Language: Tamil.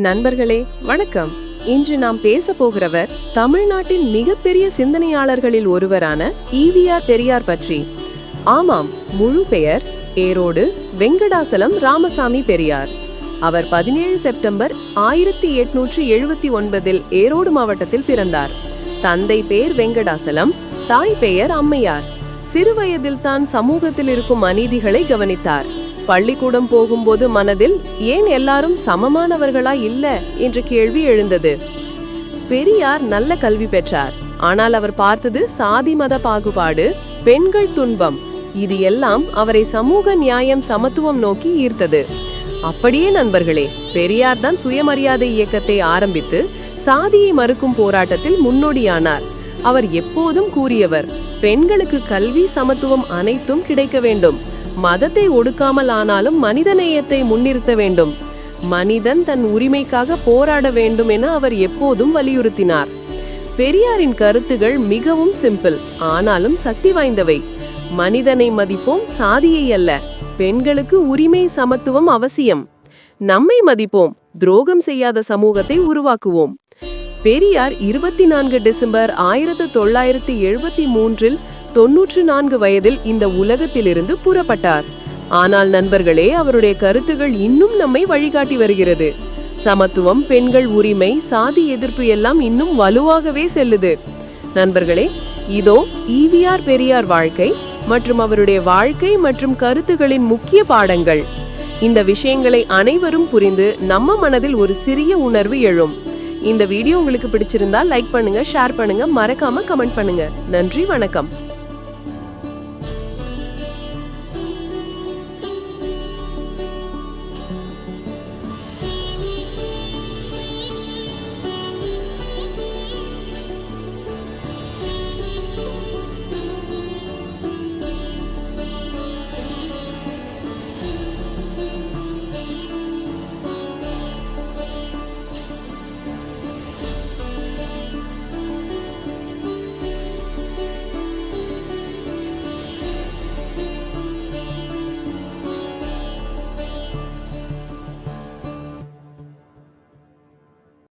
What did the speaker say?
நண்பர்களே வணக்கம். இன்று நாம் பேச போகிறவர் தமிழ்நாட்டின் மிகப்பெரிய சிந்தனையாளர்களில் ஒருவரான ஈ.வி.ஆர். பெரியார் பற்றி. ஆமாம், முழு பெயர் ஏரோடு வெங்கடாசலம் ராமசாமி பெரியார். அவர் 17 செப்டம்பர் 1879 ஏரோடு மாவட்டத்தில் பிறந்தார். தந்தை பெயர் வெங்கடாசலம், தாய் பெயர் அம்மையார். சிறுவயதில் தான் சமூகத்தில் இருக்கும் அநீதிகளை கவனித்தார். பள்ளிக்கூடம் போகும்போது மனதில் ஏன் எல்லாரும் சமமானவர்களா இல்ல என்ற கேள்வி எழுந்தது. பெரியார் நல்ல கல்வி பெற்றார். ஆனால் அவர் பார்த்தது சாதி மத பாகுபாடு, பெண்கள் துன்பம், இது எல்லாம் அவரை சமூக நியாயம் சமத்துவம் நோக்கி ஈர்த்தது. அப்படியே நண்பர்களே, பெரியார் தான் சுயமரியாதை இயக்கத்தை ஆரம்பித்து சாதியை மறுக்கும் போராட்டத்தில் முன்னோடியானார். அவர் எப்போதும் கூறியவர், பெண்களுக்கு கல்வி சமத்துவம் அனைத்தும் கிடைக்க வேண்டும், மதத்தை ஒடுக்காமல் ஆனாலும் மனிதநேயத்தை முன்னிறுத்த வேண்டும், மனிதன் தன் உரிமைக்காக போராட வேண்டும் என அவர் எப்போதும் வலியுறுத்தினார். பெரியாரின் கருத்துகள் மிகவும் சிம்பிள், ஆனாலும் சக்தி வாய்ந்தவை. மனிதனை மதிப்போம், சாதியை அல்ல. பெண்களுக்கு உரிமை சமத்துவம் அவசியம். நம்மை மதிப்போம், துரோகம் செய்யாத சமூகத்தை உருவாக்குவோம். பெரியார் 24 டிசம்பர் 1973 94 வயதில் இந்த உலகத்திலிருந்து புறப்பட்டார். ஆனால் நண்பர்களே, அவருடைய கருத்துகள் இன்னும் நம்மை வழிகாட்டி வருகிறது. சமத்துவம், பெண்கள் உரிமை, சாதி எதிர்ப்பு எல்லாம் இன்னும் வலுவாகவே செல்லுது. நண்பர்களே, இதோ ஈ.வி.ஆர். பெரியார் வாழ்க்கை மற்றும் அவருடைய வாழ்க்கை மற்றும் கருத்துகளின் முக்கிய பாடங்கள். இந்த விஷயங்களை அனைவரும் புரிந்து நம்ம மனதில் ஒரு சிறிய உணர்வு எழும். இந்த வீடியோ உங்களுக்கு பிடிச்சிருந்தா லைக் பண்ணுங்க, ஷேர் பண்ணுங்க, மறக்காம கமெண்ட் பண்ணுங்க. நன்றி, வணக்கம்.